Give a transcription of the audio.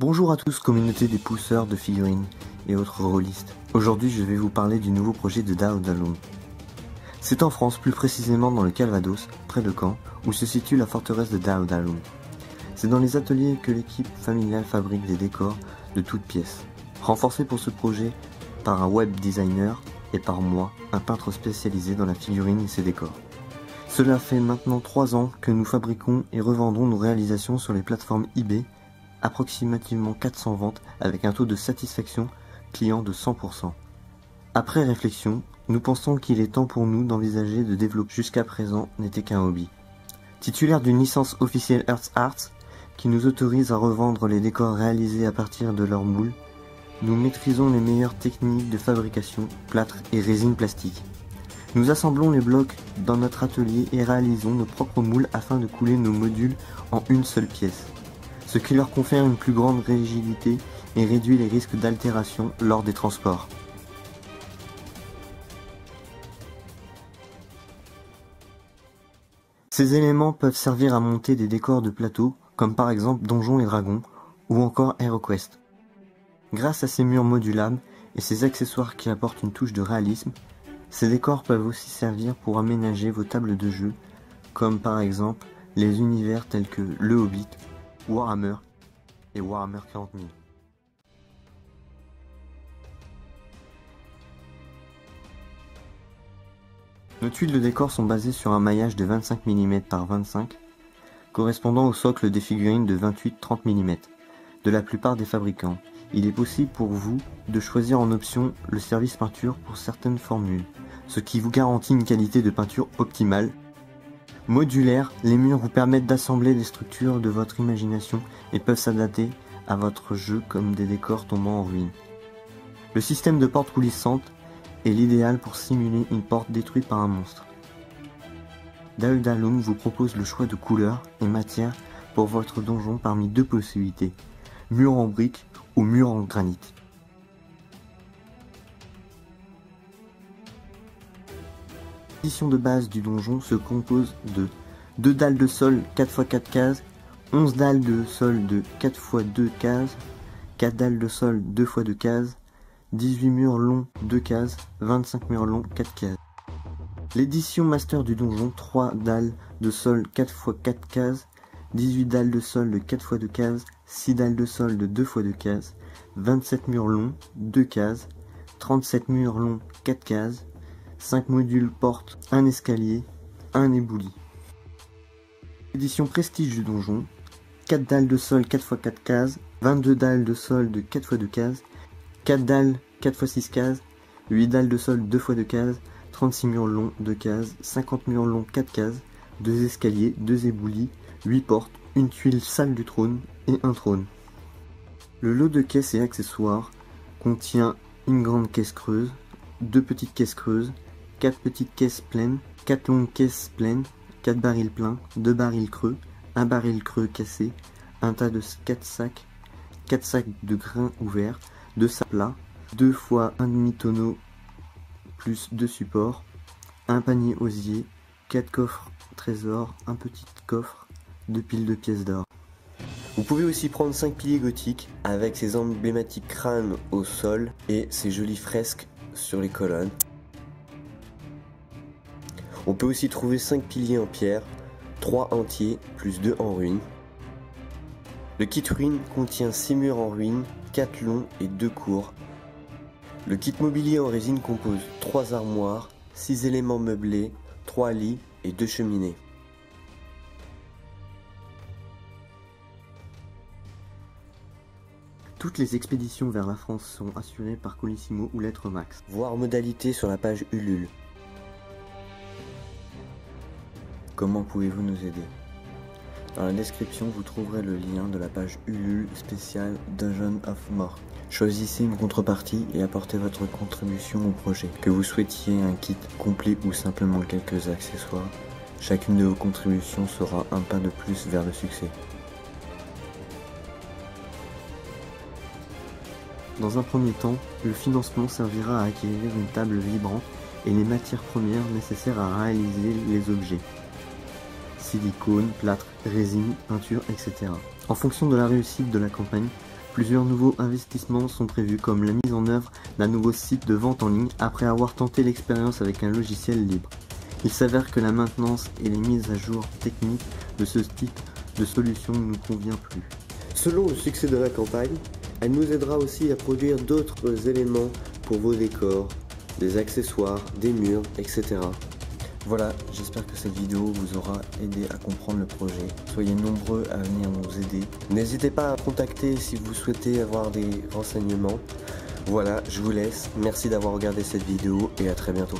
Bonjour à tous, communauté des pousseurs de figurines et autres rôlistes. Aujourd'hui, je vais vous parler du nouveau projet de Dao Dalong. C'est en France, plus précisément dans le Calvados, près de Caen, où se situe la forteresse de Dao Dalong. C'est dans les ateliers que l'équipe familiale fabrique des décors de toutes pièces. Renforcé pour ce projet par un web designer et par moi, un peintre spécialisé dans la figurine et ses décors. Cela fait maintenant 3 ans que nous fabriquons et revendons nos réalisations sur les plateformes eBay, approximativement 400 ventes avec un taux de satisfaction client de 100%. Après réflexion, nous pensons qu'il est temps pour nous d'envisager de développer. Jusqu'à présent n'était qu'un hobby. Titulaire d'une licence officielle Earth Arts qui nous autorise à revendre les décors réalisés à partir de leurs moules, nous maîtrisons les meilleures techniques de fabrication, plâtre et résine plastique. Nous assemblons les blocs dans notre atelier et réalisons nos propres moules afin de couler nos modules en une seule pièce, ce qui leur confère une plus grande rigidité et réduit les risques d'altération lors des transports. Ces éléments peuvent servir à monter des décors de plateau, comme par exemple Donjons et Dragons, ou encore HeroQuest. Grâce à ces murs modulables et ces accessoires qui apportent une touche de réalisme, ces décors peuvent aussi servir pour aménager vos tables de jeu, comme par exemple les univers tels que Le Hobbit, Warhammer et Warhammer 40 000. Nos tuiles de décor sont basées sur un maillage de 25 mm par 25, correspondant au socle des figurines de 28-30 mm de la plupart des fabricants. Il est possible pour vous de choisir en option le service peinture pour certaines formules, ce qui vous garantit une qualité de peinture optimale. Modulaires, les murs vous permettent d'assembler des structures de votre imagination et peuvent s'adapter à votre jeu comme des décors tombant en ruine. Le système de porte coulissante est l'idéal pour simuler une porte détruite par un monstre. Dao Dalong vous propose le choix de couleurs et matières pour votre donjon parmi 2 possibilités, mur en briques ou mur en granit. L'édition de base du donjon se compose de 2 dalles de sol 4x4 cases, 11 dalles de sol de 4x2 cases, 4 dalles de sol 2x2 cases, 18 murs longs 2 cases, 25 murs longs 4 cases. L'édition master du donjon, 3 dalles de sol 4x4 cases, 18 dalles de sol de 4x2 cases, 6 dalles de sol de 2x2 cases, 27 murs longs 2 cases, 37 murs longs 4 cases, 5 modules portes, 1 escalier, 1 éboulis. Édition prestige du donjon, 4 dalles de sol 4x4 cases, 22 dalles de sol de 4x2 cases, 4 dalles 4x6 cases, 8 dalles de sol 2x2 cases, 36 murs longs 2 cases, 50 murs longs 4 cases, 2 escaliers, 2 éboulis, 8 portes, une tuile salle du trône et un trône. Le lot de caisses et accessoires contient une grande caisse creuse, 2 petites caisses creuses, 4 petites caisses pleines, 4 longues caisses pleines, 4 barils pleins, 2 barils creux, 1 baril creux cassé, un tas de 4 sacs, 4 sacs de grains ouverts, 2 sacs plats, 2 fois 1 demi-tonneau plus 2 supports, un panier osier, 4 coffres trésors, un petit coffre, 2 piles de pièces d'or. Vous pouvez aussi prendre 5 piliers gothiques avec ces emblématiques crânes au sol et ces jolies fresques sur les colonnes. On peut aussi trouver 5 piliers en pierre, 3 entiers plus 2 en ruine. Le kit ruine contient 6 murs en ruine, 4 longs et 2 courts. Le kit mobilier en résine compose 3 armoires, 6 éléments meublés, 3 lits et 2 cheminées. Toutes les expéditions vers la France sont assurées par Colissimo ou Lettres Max. Voir modalité sur la page Ulule. Comment pouvez-vous nous aider? Dans la description, vous trouverez le lien de la page Ulule spéciale Dungeon of Mort. Choisissez une contrepartie et apportez votre contribution au projet. Que vous souhaitiez un kit complet ou simplement quelques accessoires, chacune de vos contributions sera un pas de plus vers le succès. Dans un premier temps, le financement servira à acquérir une table vibrante et les matières premières nécessaires à réaliser les objets. Silicone, plâtre, résine, peinture, etc. En fonction de la réussite de la campagne, Plusieurs nouveaux investissements sont prévus comme la mise en œuvre d'un nouveau site de vente en ligne après avoir tenté l'expérience avec un logiciel libre. Il s'avère que la maintenance et les mises à jour techniques de ce type de solution ne nous convient plus. Selon le succès de la campagne, elle nous aidera aussi à produire d'autres éléments pour vos décors, des accessoires, des murs, etc. Voilà, j'espère que cette vidéo vous aura aidé à comprendre le projet. Soyez nombreux à venir nous aider. N'hésitez pas à contacter si vous souhaitez avoir des renseignements. Voilà, je vous laisse. Merci d'avoir regardé cette vidéo et à très bientôt.